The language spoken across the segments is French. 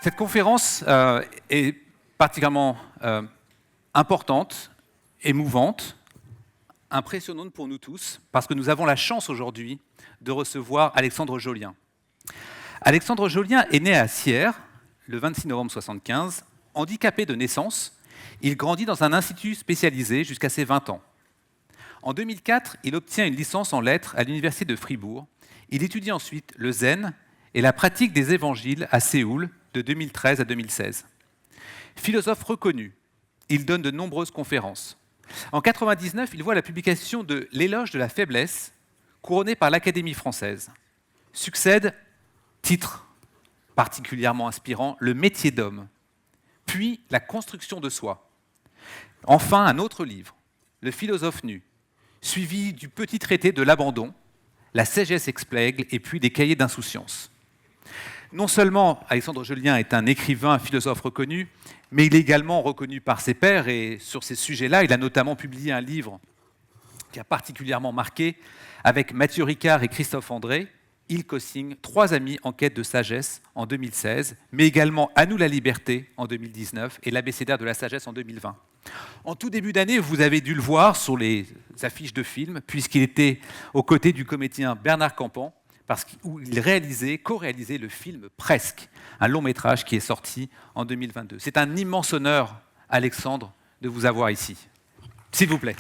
Cette conférence est particulièrement importante, émouvante, impressionnante pour nous tous, parce que nous avons la chance aujourd'hui de recevoir Alexandre Jolien. Alexandre Jolien est né à Sierre, le 26 novembre 1975, handicapé de naissance. Il grandit dans un institut spécialisé jusqu'à ses 20 ans. En 2004, il obtient une licence en lettres à l'université de Fribourg. Il étudie ensuite le zen et la pratique des évangiles à Séoul de 2013 à 2016. Philosophe reconnu, il donne de nombreuses conférences. En 1999, il voit la publication de L'éloge de la faiblesse, couronné par l'Académie française. Succède, titre particulièrement inspirant, Le métier d'homme, puis La construction de soi. Enfin, un autre livre, Le philosophe nu, suivi du petit traité de l'abandon, La sagesse explègue et puis des cahiers d'insouciance. Non seulement Alexandre Jolien est un écrivain, un philosophe reconnu, mais il est également reconnu par ses pairs et sur ces sujets-là, il a notamment publié un livre qui a particulièrement marqué avec Mathieu Ricard et Christophe André. Il co-signe 3 amis en quête de sagesse en 2016, mais également À nous la liberté en 2019 et l'abécédaire de la sagesse en 2020. En tout début d'année, vous avez dû le voir sur les affiches de films, puisqu'il était aux côtés du comédien Bernard Campan, où il co-réalisait le film Presque, un long métrage qui est sorti en 2022. C'est un immense honneur, Alexandre, de vous avoir ici. S'il vous plaît.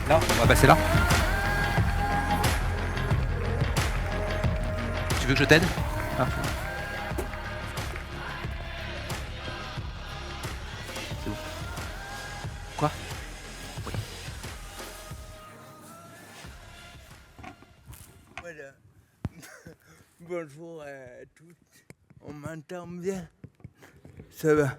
Là, on va passer là. Tu veux que je t'aide ? C'est bon. Quoi ? Oui. Voilà. Bonjour à tous. On m'entend bien ? Ça va.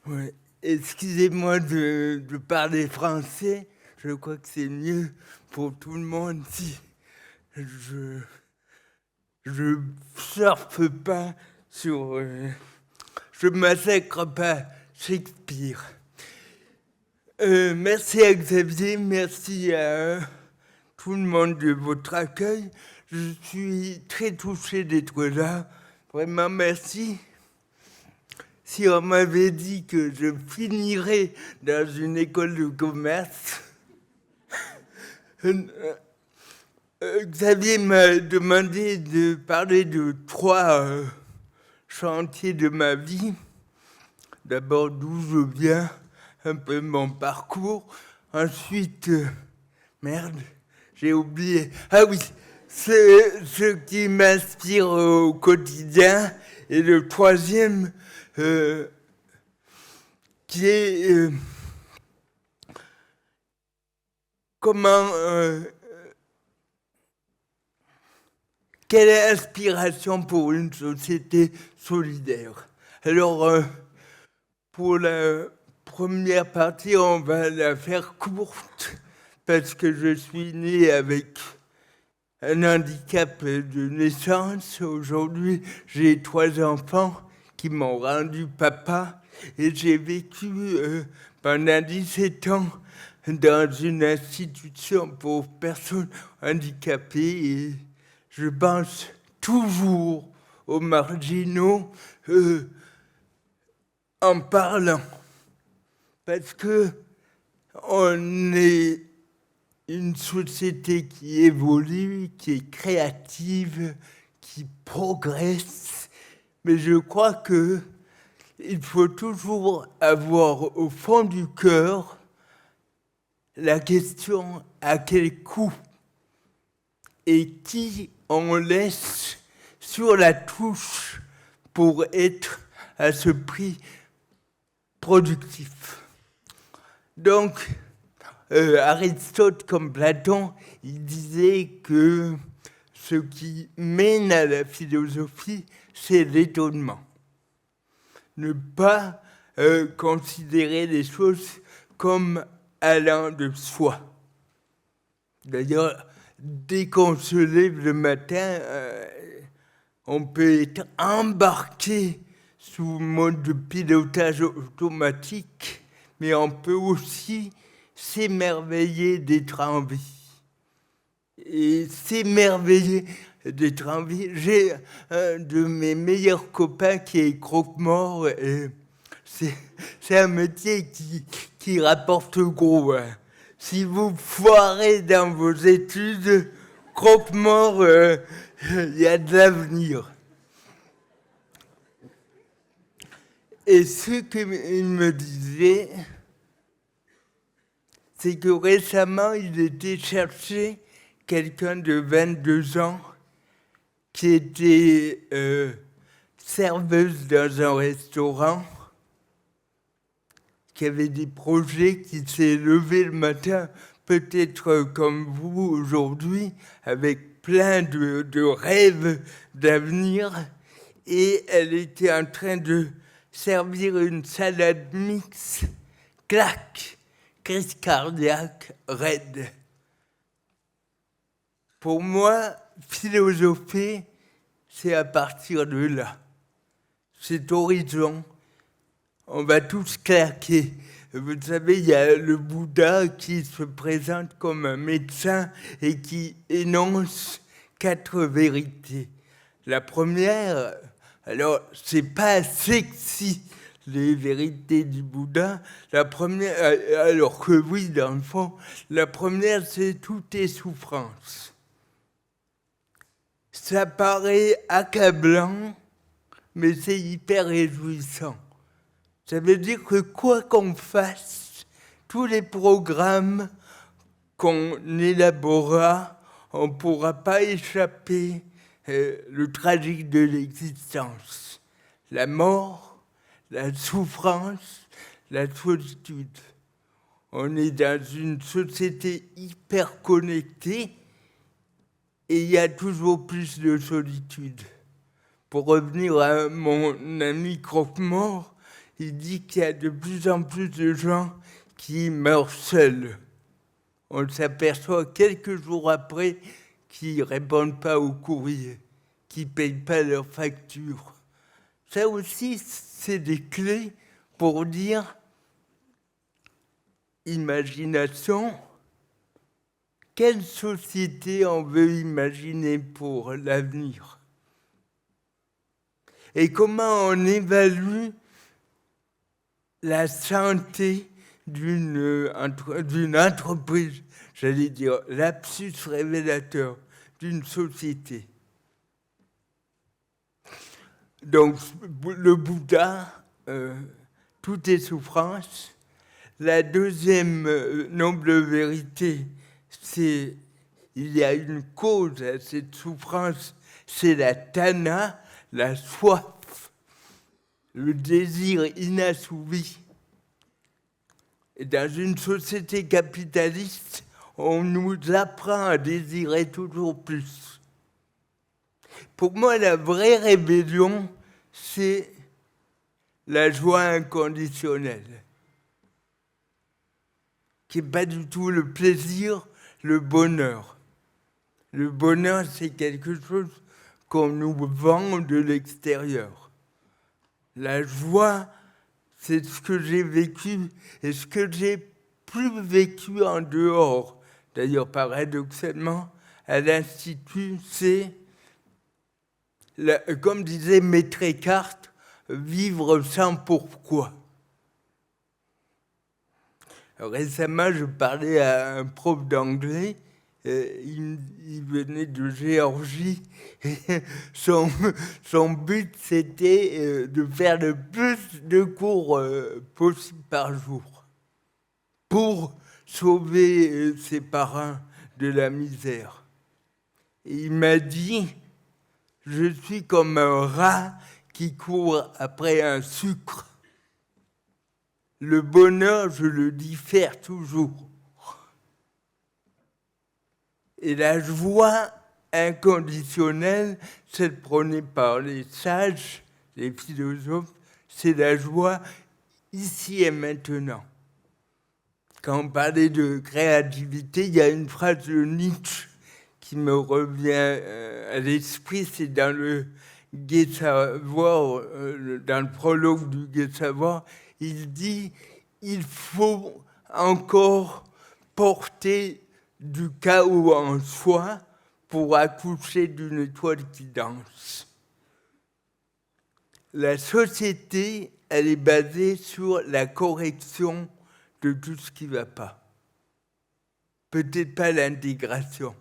Ouais. Excusez-moi de parler français. Je crois que c'est mieux pour tout le monde si je surfe pas sur... je massacre pas Shakespeare. Merci à Xavier, merci à tout le monde de votre accueil. Je suis très touché d'être là. Vraiment, merci. Si on m'avait dit que je finirais dans une école de commerce, Xavier m'a demandé de parler de 3 chantiers de ma vie. D'abord, d'où je viens, un peu mon parcours. Ensuite, merde, j'ai oublié. Ah oui, ce qui m'inspire au quotidien. Et le troisième, qui est comment... quelle est l'inspiration pour une société solidaire ? Alors, pour la première partie, on va la faire courte, parce que je suis né avec un handicap de naissance. Aujourd'hui, j'ai 3 enfants qui m'ont rendu papa, et j'ai vécu pendant 17 ans dans une institution pour personnes handicapées, et je pense toujours aux marginaux en parlant, parce que on est une société qui évolue, qui est créative, qui progresse, mais je crois que il faut toujours avoir au fond du cœur la question à quel coût et qui on laisse sur la touche pour être à ce prix productif. Donc, Aristote comme Platon, il disait que ce qui mène à la philosophie, c'est l'étonnement. Ne pas considérer les choses comme allant de soi. D'ailleurs, dès qu'on se lève le matin, on peut être embarqué sous mode de pilotage automatique, mais on peut aussi s'émerveiller d'être en vie. Et s'émerveiller d'être en vie. J'ai un de mes meilleurs copains qui est croque-mort. Et c'est un métier qui rapporte gros. Hein. Si vous foirez dans vos études, croque-mort, il y a de l'avenir. Et ce qu'il me disait, c'est que récemment, il était chercher quelqu'un de 22 ans qui était serveuse dans un restaurant, qui avait des projets, qui s'est levé le matin, peut-être comme vous aujourd'hui, avec plein de rêves d'avenir, et elle était en train de servir une salade mixte, clac, crise cardiaque, raide. Pour moi, philosopher, c'est à partir de là. Cet horizon, on va tous claquer. Vous savez, il y a le Bouddha qui se présente comme un médecin et qui énonce 4 vérités. La première, alors c'est pas sexy, les vérités du Bouddha. La première, alors que oui, dans le fond, la première, c'est tout est souffrance. Ça paraît accablant, mais c'est hyper réjouissant. Ça veut dire que quoi qu'on fasse, tous les programmes qu'on élaborera, on ne pourra pas échapper le tragique de l'existence. La mort, la souffrance, la solitude. On est dans une société hyper connectée et il y a toujours plus de solitude. Pour revenir à mon ami Croque-Mort, il dit qu'il y a de plus en plus de gens qui meurent seuls. On s'aperçoit quelques jours après qu'ils ne répondent pas aux courriers, qu'ils ne payent pas leurs factures. Ça aussi, c'est des clés pour dire imagination. Quelle société on veut imaginer pour l'avenir? Et comment on évalue la santé d'une entreprise, j'allais dire lapsus révélateur, d'une société. Donc, le Bouddha, tout est souffrance. La deuxième noble vérité, c'est il y a une cause à cette souffrance, c'est la tanha, la soif, le désir inassouvi. Et dans une société capitaliste, on nous apprend à désirer toujours plus. Pour moi, la vraie rébellion, c'est la joie inconditionnelle, qui n'est pas du tout le plaisir, le bonheur. Le bonheur, c'est quelque chose qu'on nous vend de l'extérieur. La joie, c'est ce que j'ai vécu et ce que j'ai plus vécu en dehors. D'ailleurs, paradoxalement, à l'Institut, c'est, comme disait Maître Eckhart, vivre sans pourquoi. Récemment, je parlais à un prof d'anglais, il venait de Géorgie, et son but c'était de faire le plus de cours possible par jour pour sauver ses parents de la misère. Et il m'a dit, je suis comme un rat qui court après un sucre. Le bonheur, je le diffère toujours. Et la joie inconditionnelle, celle prônée par les sages, les philosophes, c'est la joie ici et maintenant. Quand on parlait de créativité, il y a une phrase de Nietzsche qui me revient à l'esprit, c'est dans le Gai Savoir, dans le prologue du Gai Savoir, il dit « Il faut encore porter du chaos en soi pour accoucher d'une étoile qui danse. La société, elle est basée sur la correction de tout ce qui ne va pas. Peut-être pas l'intégration.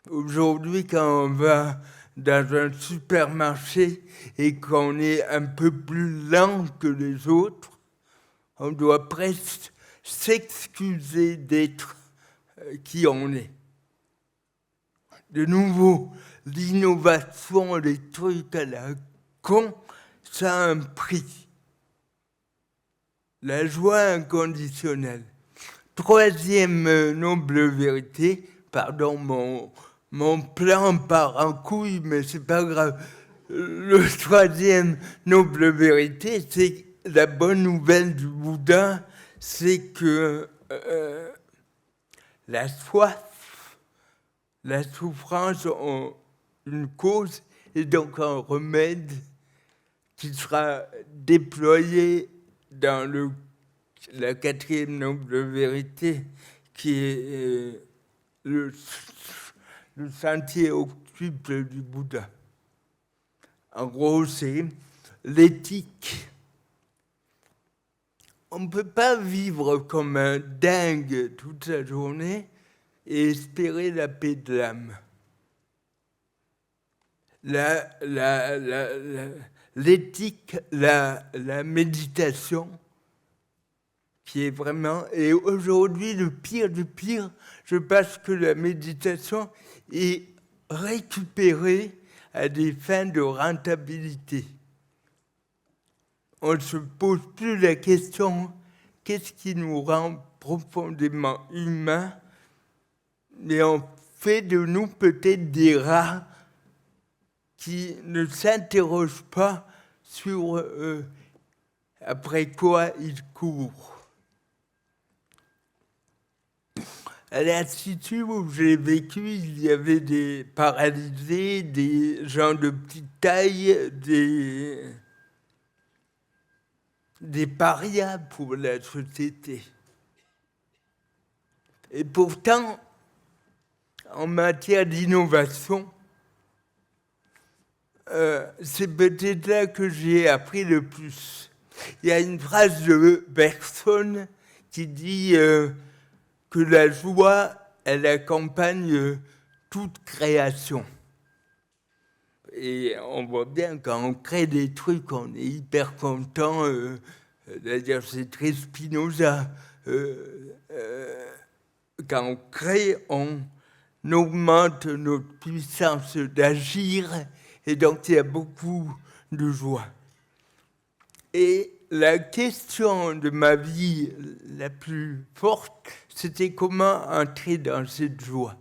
Aujourd'hui, quand on va dans un supermarché et qu'on est un peu plus lent que les autres, on doit presque s'excuser d'être qui on est. De nouveau, l'innovation, les trucs à la con, ça a un prix. La joie inconditionnelle. Troisième noble vérité, pardon, mon plan part en couille, mais c'est pas grave. Le troisième noble vérité, c'est la bonne nouvelle du Bouddha, c'est que la soif, la souffrance ont une cause et donc un remède qui sera déployé dans la quatrième noble vérité, qui est le sentier octuple du Bouddha. En gros, c'est l'éthique. On ne peut pas vivre comme un dingue toute la journée et espérer la paix de l'âme. L'éthique, la méditation, qui est vraiment... Et aujourd'hui, le pire du pire, je pense que la méditation est récupérée à des fins de rentabilité. On ne se pose plus la question, qu'est-ce qui nous rend profondément humains, mais on fait de nous peut-être des rats qui ne s'interrogent pas sur après quoi ils courent. À l'Institut où j'ai vécu, il y avait des paralysés, des gens de petite taille, des parias pour la société. Et pourtant, en matière d'innovation, c'est peut-être là que j'ai appris le plus. Il y a une phrase de Bergson qui dit que la joie, elle accompagne toute création. Et on voit bien, quand on crée des trucs, on est hyper content. D'ailleurs, c'est très Spinoza. Quand on crée, on augmente notre puissance d'agir, et donc il y a beaucoup de joie. Et la question de ma vie la plus forte, c'était comment entrer dans cette joie.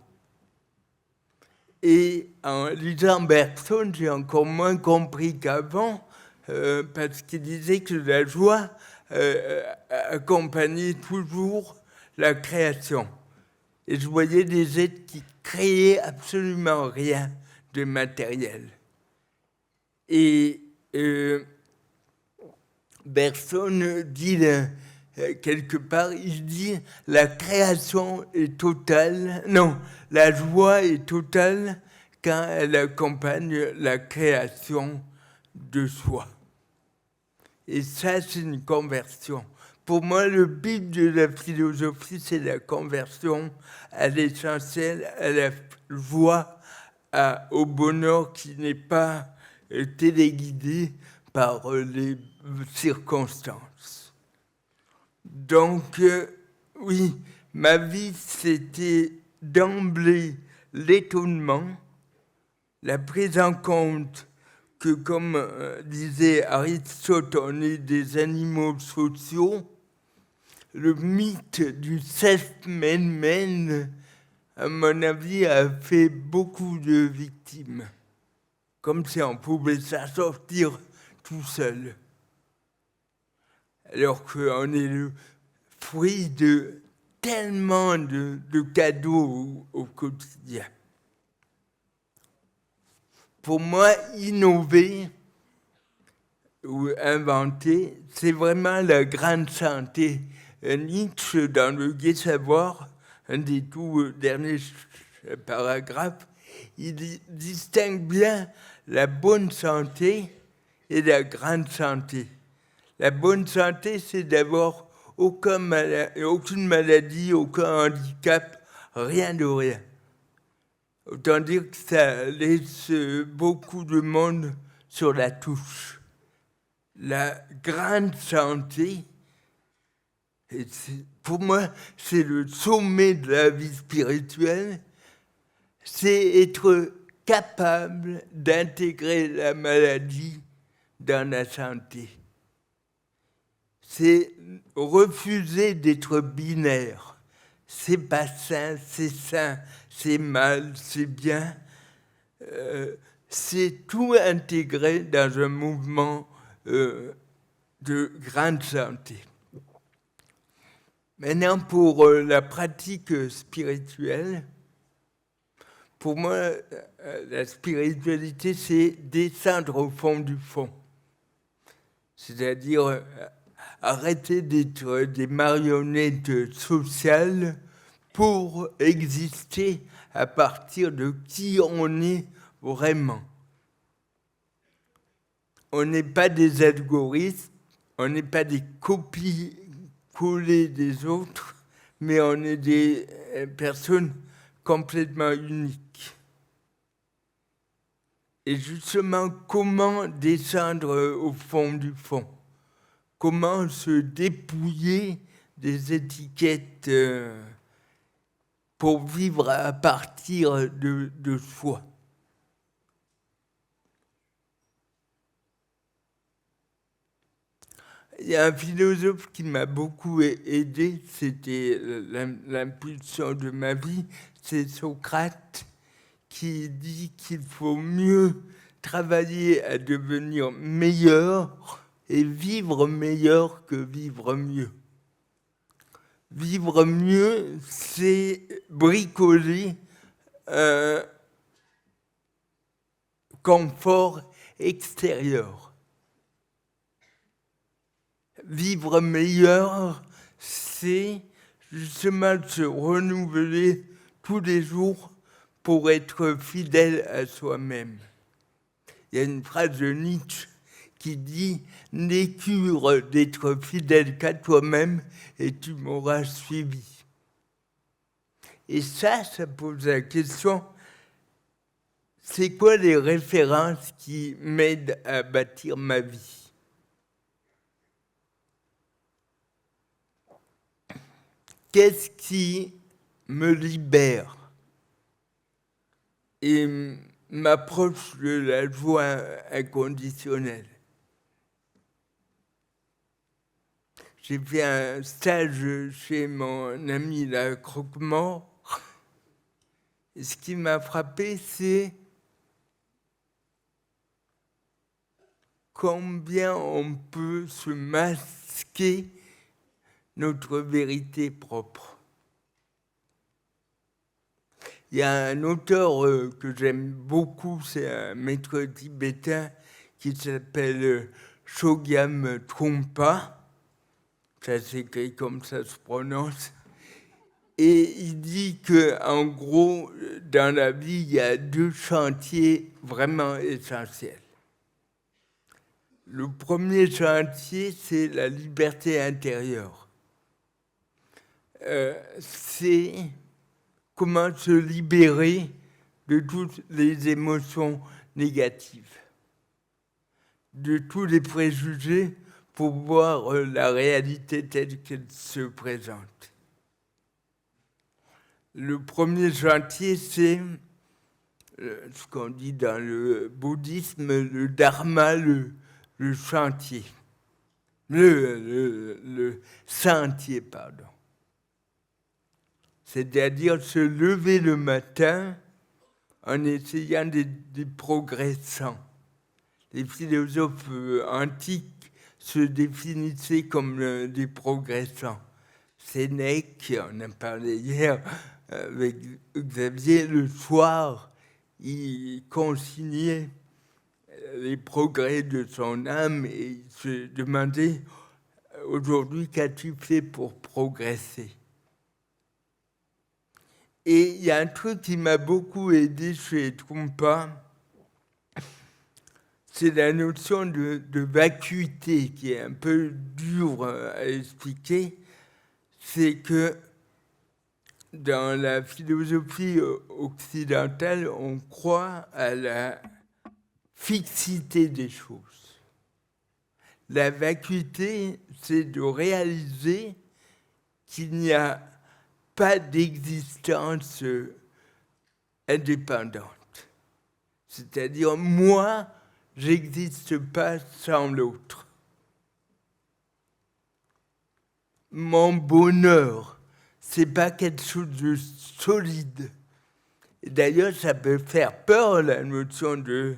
Et en lisant Bergson, j'ai encore moins compris qu'avant, parce qu'il disait que la joie accompagnait toujours la création. Et je voyais des êtres qui créaient absolument rien de matériel. Et Bergson dit quelque part, il dit la création est totale, non, la joie est totale quand elle accompagne la création de soi. Et ça, c'est une conversion. Pour moi, le but de la philosophie, c'est la conversion à l'essentiel, à la joie, au bonheur qui n'est pas téléguidé par les circonstances. Donc, oui, ma vie, c'était d'emblée l'étonnement, la prise en compte que, comme disait Aristote, on est des animaux sociaux. Le mythe du self-made, à mon avis, a fait beaucoup de victimes. Comme si on pouvait s'en sortir tout seul. Alors qu'on est le fruit de tellement de cadeaux au quotidien. Pour moi, innover ou inventer, c'est vraiment la grande santé Nietzsche, dans le Gai Savoir, un des tout derniers paragraphes, il distingue bien la bonne santé et la grande santé. La bonne santé, c'est d'avoir aucune maladie, aucun handicap, rien de rien. Autant dire que ça laisse beaucoup de monde sur la touche. La grande santé, pour moi, c'est le sommet de la vie spirituelle, c'est être capable d'intégrer la maladie dans la santé. C'est refuser d'être binaire. C'est pas sain, c'est mal, c'est bien. C'est tout intégré dans un mouvement de grande santé. Maintenant, pour la pratique spirituelle, pour moi, la spiritualité, c'est descendre au fond du fond. C'est-à-dire arrêter d'être des marionnettes sociales pour exister à partir de qui on est vraiment. On n'est pas des algorithmes, on n'est pas des copies collées des autres, mais on est des personnes complètement uniques. Et justement, comment descendre au fond du fond? Comment se dépouiller des étiquettes pour vivre à partir de soi? Il y a un philosophe qui m'a beaucoup aidé, c'était l'impulsion de ma vie, c'est Socrate, qui dit qu'il faut mieux travailler à devenir meilleur et vivre meilleur que vivre mieux. Vivre mieux, c'est bricoler un confort extérieur. Vivre meilleur, c'est justement se renouveler tous les jours pour être fidèle à soi-même. Il y a une phrase de Nietzsche qui dit « N'aie cure d'être fidèle qu'à toi-même et tu m'auras suivi ». Et ça pose la question, c'est quoi les références qui m'aident à bâtir ma vie? Qu'est-ce qui me libère et m'approche de la joie inconditionnelle? J'ai fait un stage chez mon ami la Croque-Mort. Et ce qui m'a frappé, c'est combien on peut se masquer notre vérité propre. Il y a un auteur que j'aime beaucoup, c'est un maître tibétain qui s'appelle Chogyam Trungpa. Ça s'écrit comme ça se prononce. Et il dit qu'en gros, dans la vie, il y a deux chantiers vraiment essentiels. Le premier chantier, c'est la liberté intérieure. C'est comment se libérer de toutes les émotions négatives, de tous les préjugés pour voir la réalité telle qu'elle se présente. Le premier chantier, c'est ce qu'on dit dans le bouddhisme, le dharma, le chantier, le sentier, pardon. C'est-à-dire se lever le matin en essayant des progressants. Les philosophes antiques se définissaient comme des progressants. Sénèque, on en parlait hier avec Xavier, le soir, il consignait les progrès de son âme et il se demandait aujourd'hui, qu'as-tu fait pour progresser? Et il y a un truc qui m'a beaucoup aidé chez Trungpa, c'est la notion de vacuité qui est un peu dure à expliquer. C'est que dans la philosophie occidentale, on croit à la fixité des choses. La vacuité, c'est de réaliser qu'il n'y a pas d'existence indépendante. C'est-à-dire, moi, j'existe pas sans l'autre. Mon bonheur, c'est pas quelque chose de solide. Et d'ailleurs, ça peut faire peur, la notion de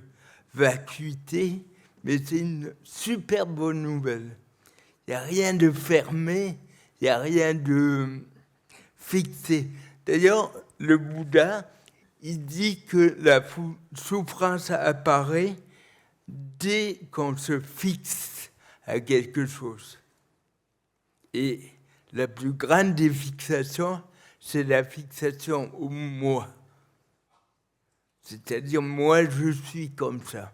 vacuité, mais c'est une super bonne nouvelle. Il n'y a rien de fermé, il n'y a rien de fixé. D'ailleurs, le Bouddha, il dit que la souffrance apparaît dès qu'on se fixe à quelque chose. Et la plus grande des fixations, c'est la fixation au moi. C'est-à-dire, moi, je suis comme ça.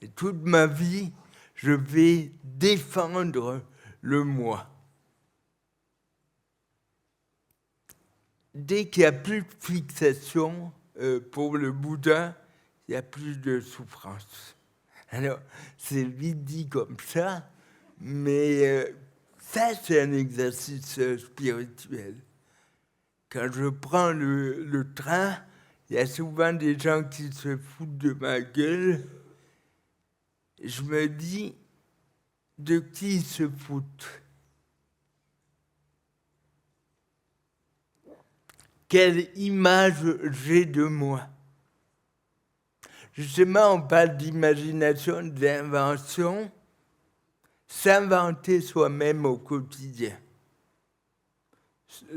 Et toute ma vie, je vais défendre le moi. Dès qu'il n'y a plus de fixation, pour le Bouddha, il n'y a plus de souffrance. Alors, c'est vite dit comme ça, mais ça, c'est un exercice spirituel. Quand je prends le train, il y a souvent des gens qui se foutent de ma gueule. Je me dis, de qui ils se foutent? Quelle image j'ai de moi? Justement, on parle d'imagination, d'invention, s'inventer soi-même au quotidien.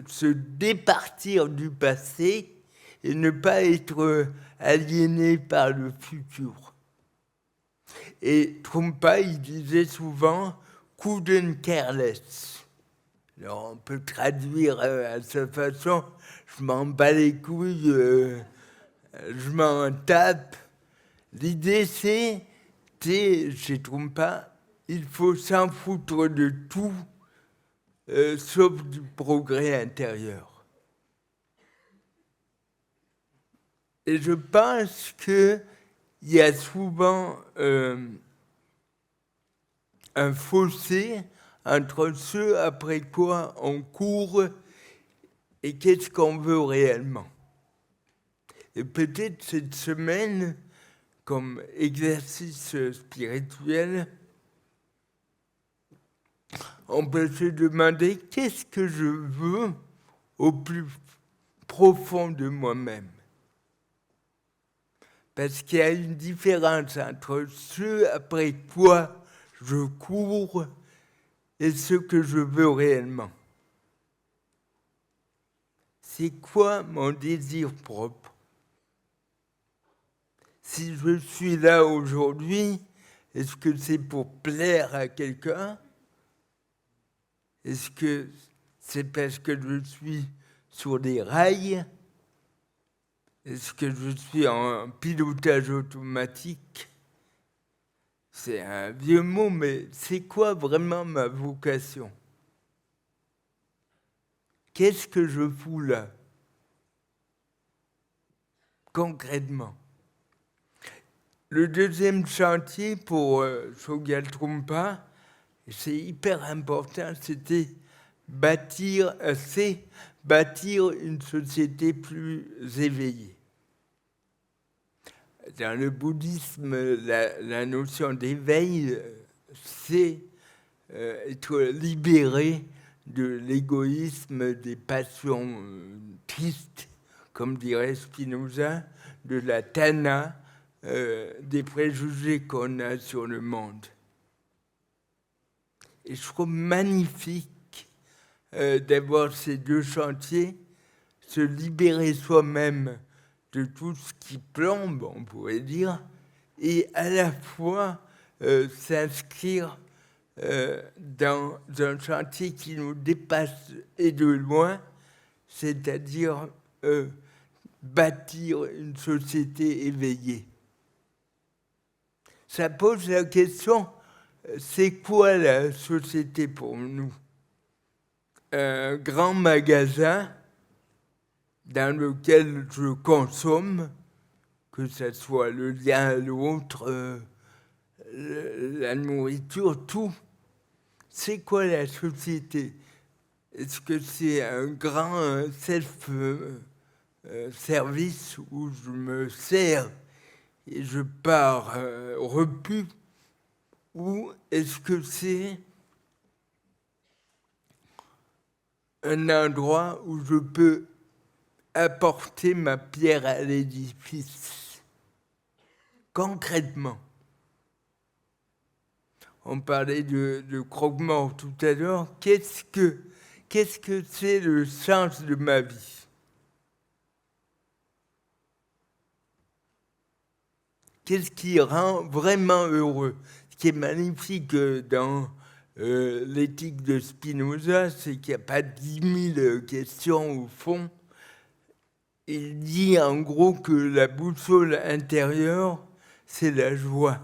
Se départir du passé et ne pas être aliéné par le futur. Et Trungpa, il disait souvent « couldn't care less ». Alors on peut traduire à sa façon « je m'en bats les couilles, je m'en tape ». L'idée c'est, chez Trungpa, il faut s'en foutre de tout, sauf du progrès intérieur. Et je pense qu'il y a souvent un fossé entre ce après quoi on court et qu'est-ce qu'on veut réellement. Et peut-être cette semaine, comme exercice spirituel, on peut se demander qu'est-ce que je veux au plus profond de moi-même. Parce qu'il y a une différence entre ce après quoi je cours et ce que je veux réellement. C'est quoi mon désir propre? Si je suis là aujourd'hui, est-ce que c'est pour plaire à quelqu'un? Est-ce que c'est parce que je suis sur des rails? Est-ce que je suis en pilotage automatique? C'est un vieux mot, mais c'est quoi vraiment ma vocation? Qu'est-ce que je fous là? Concrètement. Le deuxième chantier pour Chogyal Trungpa, c'est hyper important, c'était bâtir une société plus éveillée. Dans le bouddhisme, la notion d'éveil, c'est être libéré de l'égoïsme, des passions tristes, comme dirait Spinoza, de la tanha, des préjugés qu'on a sur le monde. Et je trouve magnifique d'avoir ces deux chantiers, se libérer soi-même de tout ce qui plombe, on pourrait dire, et à la fois s'inscrire dans un chantier qui nous dépasse et de loin, c'est-à-dire bâtir une société éveillée. Ça pose la question, c'est quoi la société pour nous? Un grand magasin dans lequel je consomme, que ce soit le lien à l'autre, la nourriture, tout. C'est quoi la société? Est-ce que c'est un grand self-service où je me sers et je pars repu? Ou est-ce que c'est un endroit où je peux apporter ma pierre à l'édifice? Concrètement. On parlait de croque-mort tout à l'heure. Qu'est-ce que c'est le sens de ma vie? Qu'est-ce qui rend vraiment heureux? Ce qui est magnifique dans l'éthique de Spinoza, c'est qu'il n'y a pas 10 000 questions au fond. Il dit en gros que la boussole intérieure, c'est la joie.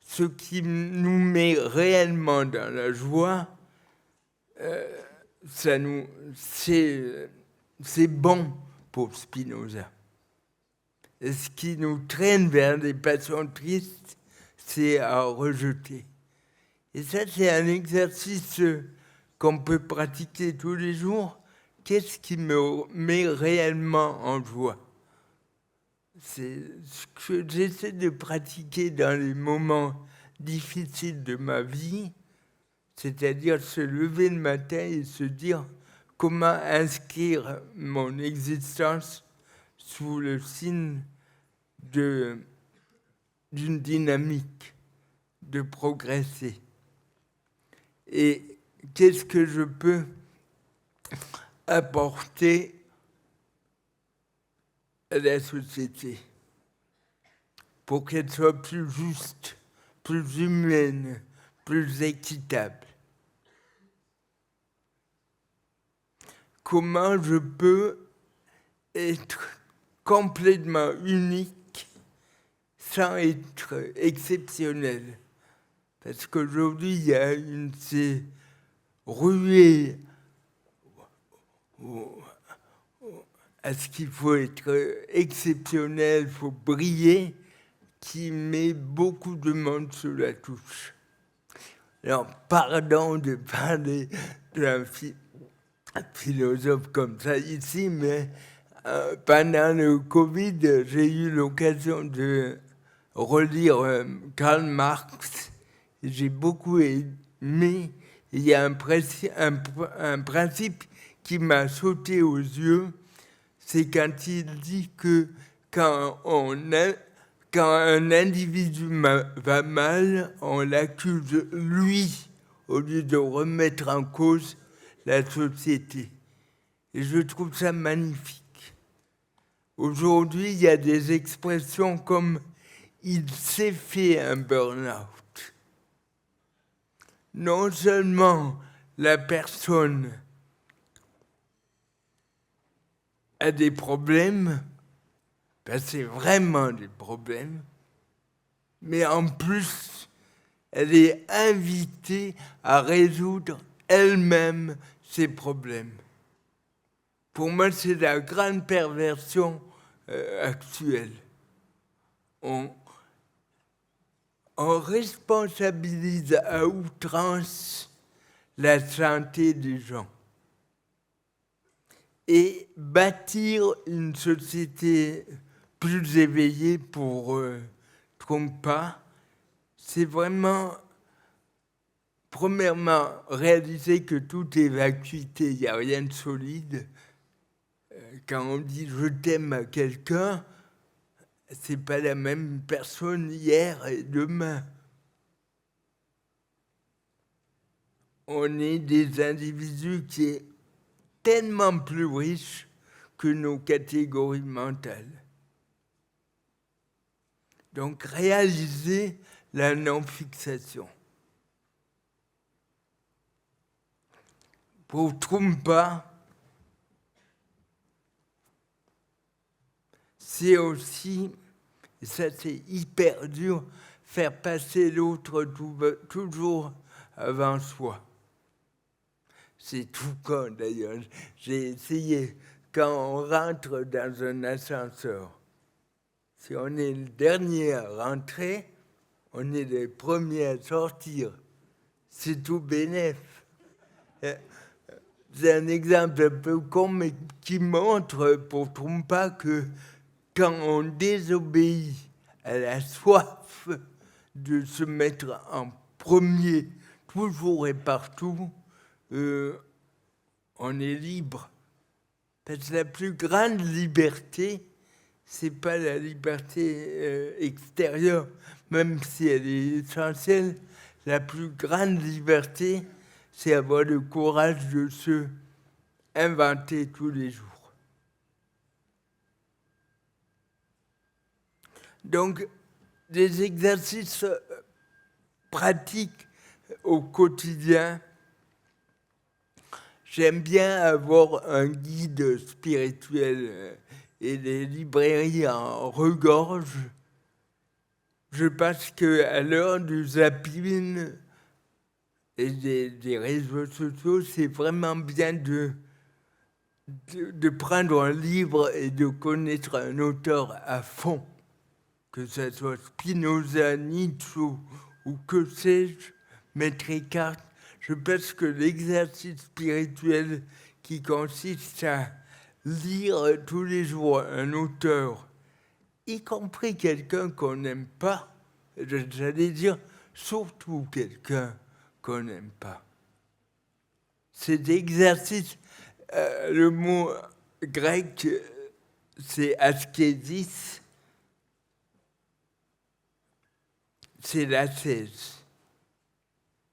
Ce qui nous met réellement dans la joie, c'est bon pour Spinoza. Et ce qui nous traîne vers des passions tristes, c'est à rejeter. Et ça, c'est un exercice qu'on peut pratiquer tous les jours. Qu'est-ce qui me met réellement en joie? C'est ce que j'essaie de pratiquer dans les moments difficiles de ma vie, c'est-à-dire se lever le matin et se dire comment inscrire mon existence sous le signe d'une dynamique, de progresser. Et qu'est-ce que je peux apporter à la société pour qu'elle soit plus juste, plus humaine, plus équitable? Comment je peux être complètement unique sans être exceptionnel? Parce qu'aujourd'hui, il y a ces ruées à ce qu'il faut être exceptionnel, il faut briller, qui met beaucoup de monde sous la touche. Alors, pardon de parler d'un philosophe comme ça ici, mais pendant le Covid, j'ai eu l'occasion de relire Karl Marx. J'ai beaucoup aimé. Il y a un principe qui m'a sauté aux yeux, c'est quand il dit que quand un individu va mal, on l'accuse lui, au lieu de remettre en cause la société. Et je trouve ça magnifique. Aujourd'hui, il y a des expressions comme « il s'est fait un burn-out ». Non seulement la personne a des problèmes, parce que c'est vraiment des problèmes, mais en plus, elle est invitée à résoudre elle-même ses problèmes. Pour moi, c'est la grande perversion actuelle. On responsabilise à outrance la santé des gens. Et bâtir une société plus éveillée pour Trungpa, c'est vraiment, premièrement, réaliser que tout est vacuité, il n'y a rien de solide. Quand on dit « je t'aime » à quelqu'un, c'est pas la même personne hier et demain. On est des individus qui sont tellement plus riches que nos catégories mentales. Donc réaliser la non-fixation. pour Trungpa, c'est aussi, et ça c'est hyper dur, faire passer l'autre toujours avant soi. C'est tout con d'ailleurs. J'ai essayé, quand on rentre dans un ascenseur, si on est le dernier à rentrer, on est les premiers à sortir. C'est tout bénef. C'est un exemple un peu con, mais qui montre pour Trungpa que quand on désobéit à la soif de se mettre en premier, toujours et partout, on est libre. Parce que la plus grande liberté, c'est pas la liberté extérieure, même si elle est essentielle. La plus grande liberté, c'est avoir le courage de se inventer tous les jours. Donc, des exercices pratiques au quotidien. J'aime bien avoir un guide spirituel et les librairies en regorgent. Je pense qu'à l'heure du zapping et des réseaux sociaux, c'est vraiment bien de prendre un livre et de connaître un auteur à fond, que ce soit Spinoza, Nietzsche ou que sais-je, Maître Eckhart. Je pense que l'exercice spirituel qui consiste à lire tous les jours un auteur, y compris quelqu'un qu'on n'aime pas, j'allais dire surtout quelqu'un qu'on n'aime pas. Cet exercice, le mot grec, c'est askésis, c'est l'ascèse.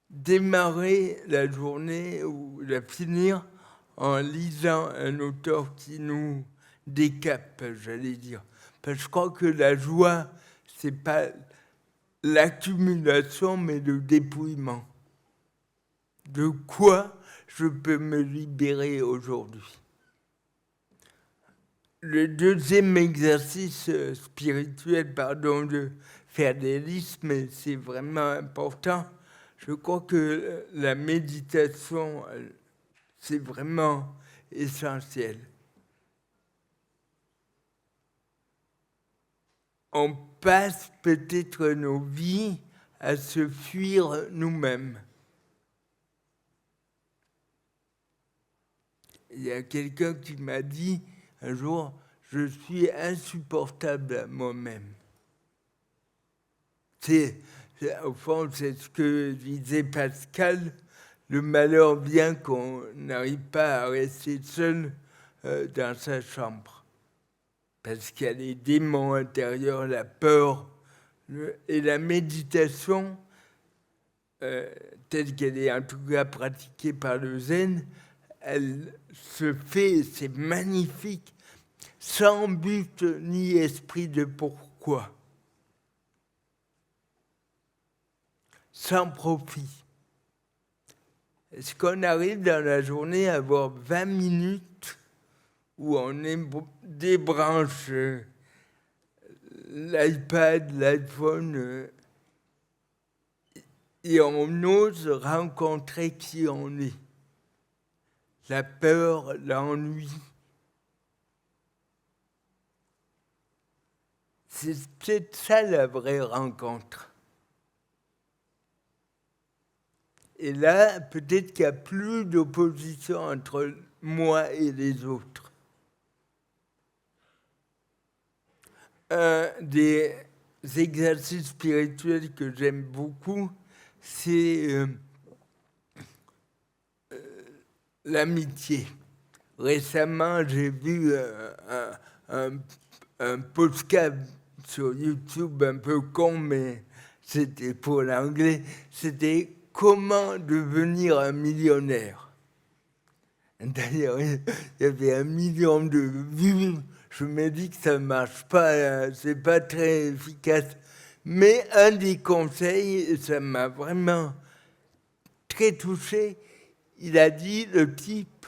Démarrer la journée ou la finir en lisant un auteur qui nous décape, j'allais dire. Parce que je crois que la joie, c'est pas l'accumulation, mais le dépouillement. De quoi je peux me libérer aujourd'hui? Le deuxième exercice spirituel, pardon de faire des listes, mais c'est vraiment important. Je crois que la méditation, c'est vraiment essentiel. On passe peut-être nos vies à se fuir nous-mêmes. Il y a quelqu'un qui m'a dit un jour, je suis insupportable à moi-même. Au fond, c'est ce que disait Pascal, le malheur vient qu'on n'arrive pas à rester seul dans sa chambre. Parce qu'il y a les démons intérieurs, la peur, et la méditation, telle qu'elle est en tout cas pratiquée par le Zen, elle se fait, c'est magnifique, sans but ni esprit de pourquoi. Sans profit. Est-ce qu'on arrive dans la journée à avoir 20 minutes où on débranche l'iPad, l'iPhone et on ose rencontrer qui on est? La peur, l'ennui. C'est peut-être ça la vraie rencontre. Et là, peut-être qu'il n'y a plus d'opposition entre moi et les autres. Un des exercices spirituels que j'aime beaucoup, c'est l'amitié. Récemment, j'ai vu un podcast sur YouTube un peu con, mais c'était pour l'anglais. C'était comment devenir un millionnaire. D'ailleurs, il y avait 1 million de vues. Je me dis que ça ne marche pas, c'est pas très efficace. Mais un des conseils, ça m'a vraiment très touché, il a dit, le type,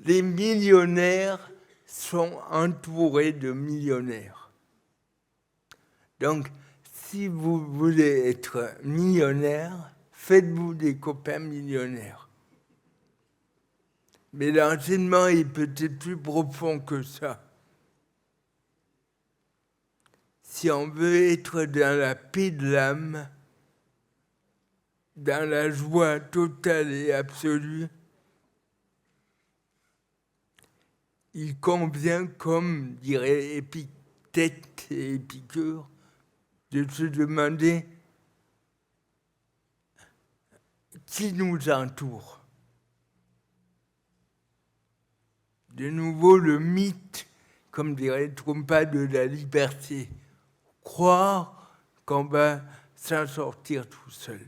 les millionnaires sont entourés de millionnaires. Donc, si vous voulez être millionnaire, faites-vous des copains millionnaires. Mais l'enseignement est peut-être plus profond que ça. Si on veut être dans la paix de l'âme, dans la joie totale et absolue, il convient, comme dirait Épictète et Épicure, de se demander qui nous entoure. De nouveau, le mythe, comme dirait Trumpa, de la liberté. Croire qu'on va s'en sortir tout seul.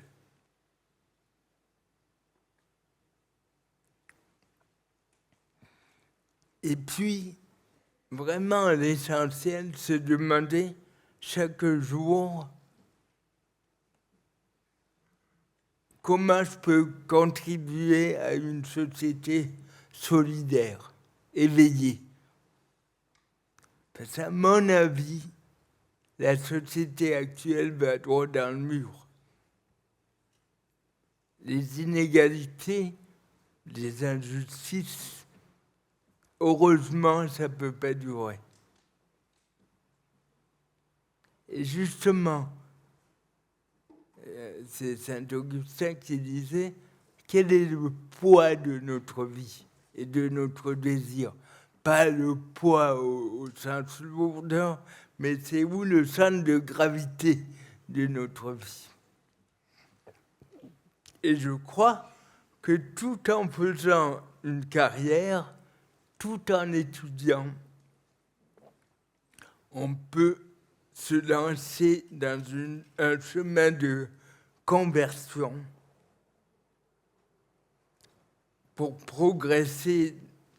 Et puis, vraiment, l'essentiel, c'est de demander chaque jour comment je peux contribuer à une société solidaire, éveillée. Parce qu'à mon avis, la société actuelle va droit dans le mur. Les inégalités, les injustices, heureusement, ça ne peut pas durer. Et justement, c'est Saint Augustin qui disait « Quel est le poids de notre vie et de notre désir ?» Pas le poids au sens lourdeur, mais c'est où le centre de gravité de notre vie. Et je crois que tout en faisant une carrière, tout en étudiant, on peut se lancer dans un chemin de conversion pour progresser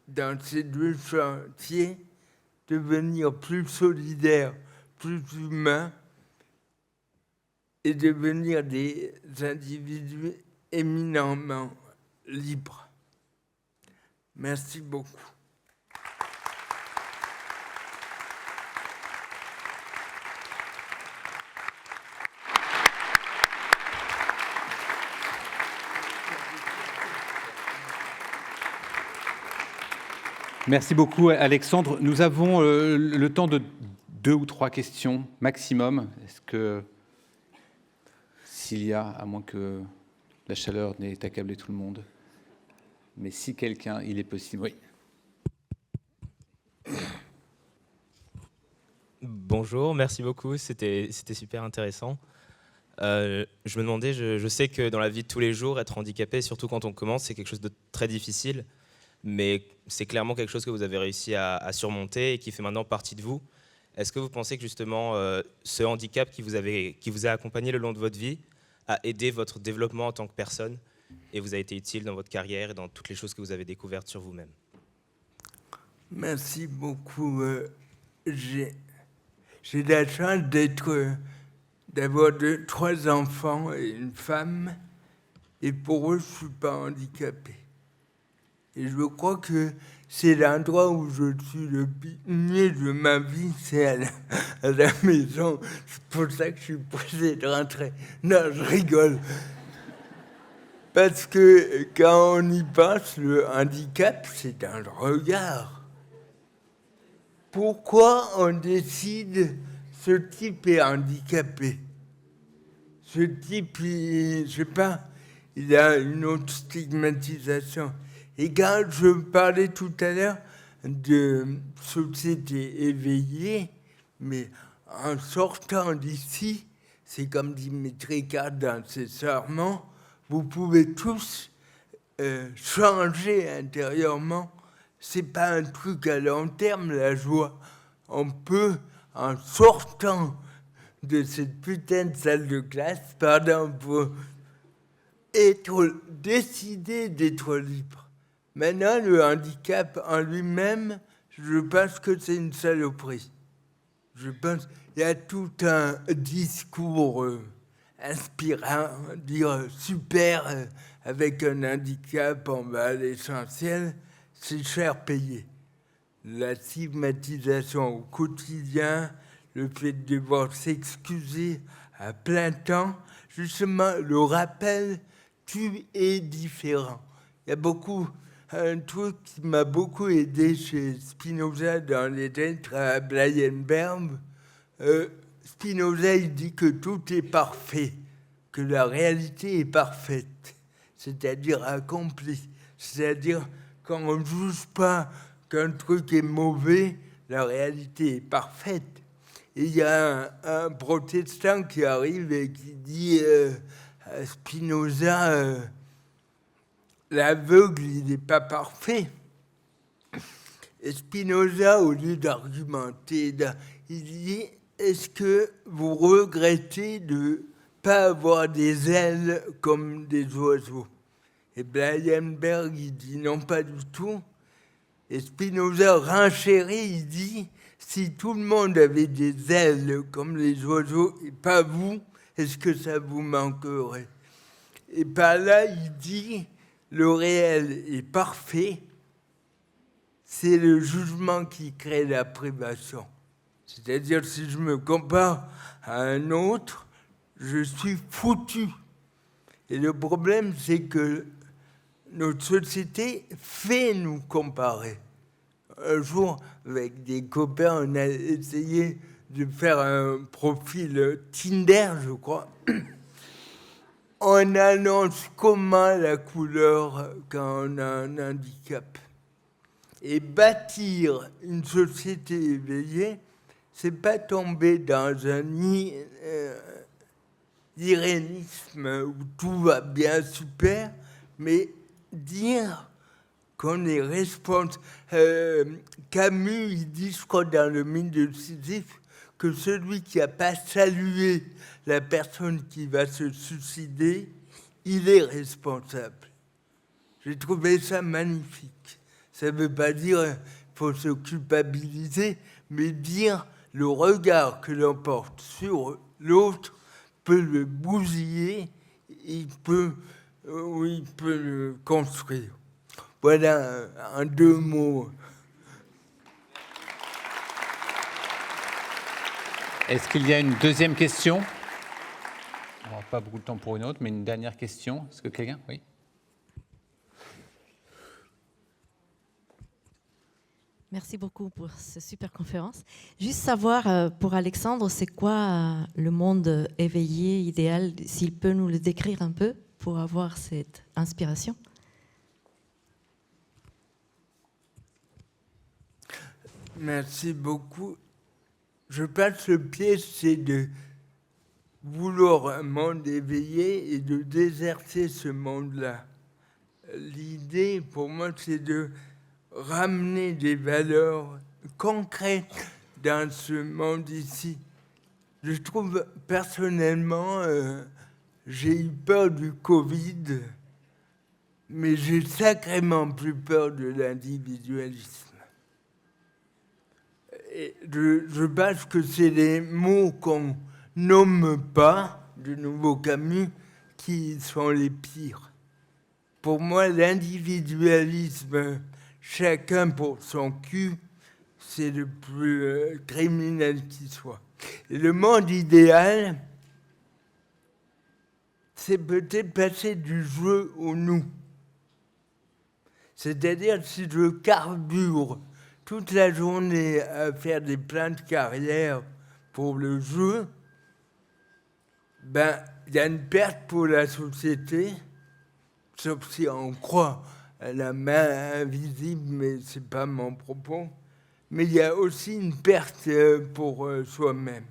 dans ces deux chantiers, devenir plus solidaire, plus humain et devenir des individus éminemment libres. Merci beaucoup. Merci beaucoup, Alexandre. Nous avons le temps de 2 ou 3 questions maximum. Est-ce que, s'il y a, à moins que la chaleur n'ait accablé tout le monde, mais si quelqu'un, il est possible, oui. Bonjour, merci beaucoup, c'était super intéressant. Je me demandais, je sais que dans la vie de tous les jours, être handicapé, surtout quand on commence, c'est quelque chose de très difficile. Mais c'est clairement quelque chose que vous avez réussi à surmonter et qui fait maintenant partie de vous. Est-ce que vous pensez que justement ce handicap qui vous a accompagné le long de votre vie a aidé votre développement en tant que personne et vous a été utile dans votre carrière et dans toutes les choses que vous avez découvertes sur vous-même? Merci beaucoup. J'ai la chance d'avoir 3 enfants et une femme, et pour eux, je ne suis pas handicapé. Et je crois que c'est l'endroit où je suis le mieux de ma vie, c'est à la maison. C'est pour ça que je suis pressé de rentrer. Non, je rigole. Parce que quand on y pense, le handicap, c'est dans le regard. Pourquoi on décide ce type est handicapé? Ce type, je ne sais pas, il a une autre stigmatisation. Et quand je parlais tout à l'heure de société éveillée, mais en sortant d'ici, c'est comme dit Métricard dans ses sermons, vous pouvez tous changer intérieurement. C'est pas un truc à long terme, la joie. On peut, en sortant de cette putain de salle de classe, pour décider d'être libre. Maintenant, le handicap en lui-même, je pense que c'est une saloperie. Je pense qu'il y a tout un discours inspirant, dire super, avec un handicap, on va à l'essentiel, c'est cher payé. La stigmatisation au quotidien, le fait de devoir s'excuser à plein temps, justement, le rappel, tu es différent. Il y a un truc qui m'a beaucoup aidé chez Spinoza dans les lettres à Blayenberg. Spinoza, il dit que tout est parfait, que la réalité est parfaite, c'est-à-dire accomplie. C'est-à-dire, quand on ne juge pas qu'un truc est mauvais, la réalité est parfaite. Et il y a un protestant qui arrive et qui dit à Spinoza, l'aveugle, il n'est pas parfait. Et Spinoza, au lieu d'argumenter, il dit, est-ce que vous regrettez de ne pas avoir des ailes comme des oiseaux? Et Blayenberg, il dit, non, pas du tout. Et Spinoza renchérit, il dit, si tout le monde avait des ailes comme les oiseaux et pas vous, est-ce que ça vous manquerait? Et par là, il dit, le réel est parfait, c'est le jugement qui crée la privation. C'est-à-dire, si je me compare à un autre, je suis foutu. Et le problème, c'est que notre société fait nous comparer. Un jour, avec des copains, on a essayé de faire un profil Tinder, je crois. On annonce comment la couleur quand on a un handicap. Et bâtir une société éveillée, c'est pas tomber dans un irénisme où tout va bien super, mais dire qu'on est responsable. Camus, il dit, je crois, dans le mythe de Sisyphe, que celui qui n'a pas salué la personne qui va se suicider, il est responsable. J'ai trouvé ça magnifique. Ça ne veut pas dire qu'il faut se culpabiliser, mais dire le regard que l'on porte sur l'autre peut le bousiller, il peut le construire. Voilà, en 2 mots. Est-ce qu'il y a une deuxième question? On n'aura pas beaucoup de temps pour une autre, mais une dernière question. Est-ce que quelqu'un? Oui. Merci beaucoup pour cette super conférence. Juste savoir, pour Alexandre, c'est quoi le monde éveillé idéal, s'il peut nous le décrire un peu pour avoir cette inspiration? Merci beaucoup. Je pense que le piège, c'est de vouloir un monde éveillé et de déserter ce monde-là. L'idée, pour moi, c'est de ramener des valeurs concrètes dans ce monde ici. Je trouve, personnellement, j'ai eu peur du Covid, mais j'ai sacrément plus peur de l'individualisme. Et je pense que c'est les mots qu'on nomme pas, de nouveau Camus, qui sont les pires. Pour moi, l'individualisme, chacun pour son cul, c'est le plus criminel qui soit. Et le monde idéal, c'est peut-être passer du jeu au nous. C'est-à-dire, si je carbure toute la journée à faire des plans de carrière pour le jeu, ben, il y a une perte pour la société, sauf si on croit à la main invisible, mais ce n'est pas mon propos. Mais il y a aussi une perte pour soi-même.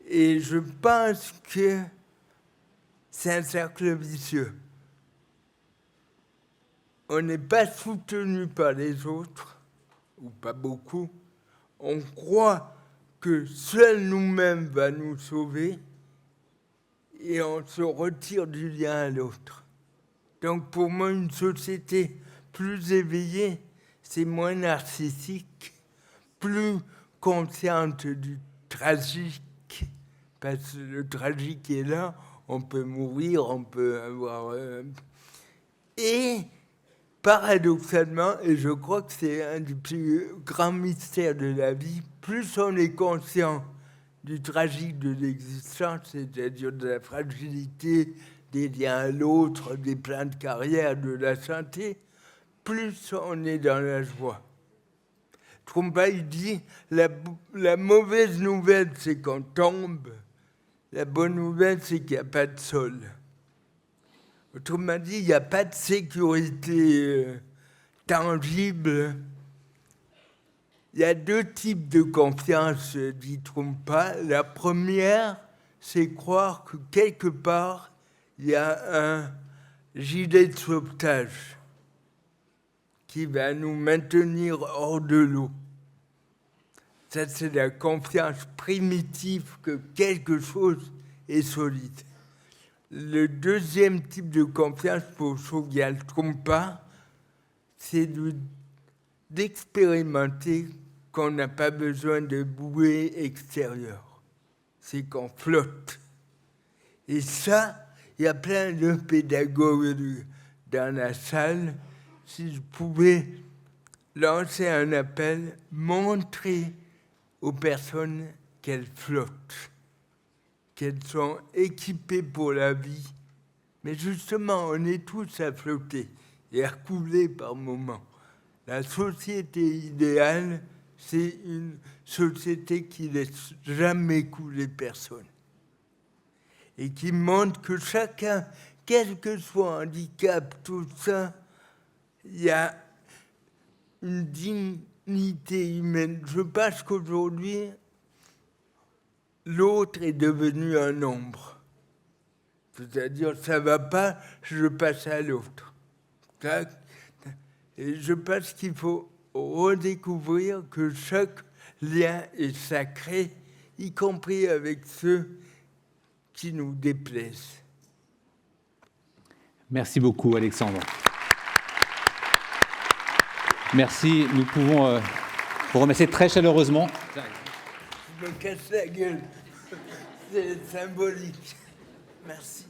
Et je pense que c'est un cercle vicieux. On n'est pas soutenu par les autres, ou pas beaucoup. On croit que seul nous-mêmes va nous sauver et on se retire du lien à l'autre. Donc pour moi, une société plus éveillée, c'est moins narcissique, plus consciente du tragique, parce que le tragique est là, on peut mourir, on peut avoir... Et paradoxalement, et je crois que c'est un des plus grands mystères de la vie, plus on est conscient du tragique de l'existence, c'est-à-dire de la fragilité des liens à l'autre, des plans de carrière, de la santé, plus on est dans la joie. Trumpa, il dit, la mauvaise nouvelle, c'est qu'on tombe, la bonne nouvelle, c'est qu'il n'y a pas de sol. Autrement dit, il n'y a pas de sécurité tangible. Il y a deux types de confiance, dit Trumpa. La première, c'est croire que quelque part, il y a un gilet de sauvetage qui va nous maintenir hors de l'eau. Ça, c'est la confiance primitive que quelque chose est solide. Le deuxième type de confiance pour Chogyal Trungpa, c'est d'expérimenter qu'on n'a pas besoin de bouée extérieure. C'est qu'on flotte. Et ça, il y a plein de pédagogues dans la salle. Si je pouvais lancer un appel, montrer aux personnes qu'elles flottent, qu'elles sont équipées pour la vie. Mais justement, on est tous à flotter et à couler par moments. La société idéale, c'est une société qui ne laisse jamais couler personne et qui montre que chacun, quel que soit handicap, tout ça, il y a une dignité humaine. Je pense qu'aujourd'hui, l'autre est devenu un nombre. C'est-à-dire, ça ne va pas, je passe à l'autre. Et je pense qu'il faut redécouvrir que chaque lien est sacré, y compris avec ceux qui nous déplaisent. Merci beaucoup, Alexandre. Merci, nous pouvons vous remercier très chaleureusement. Je me casse la gueule, c'est symbolique. Merci.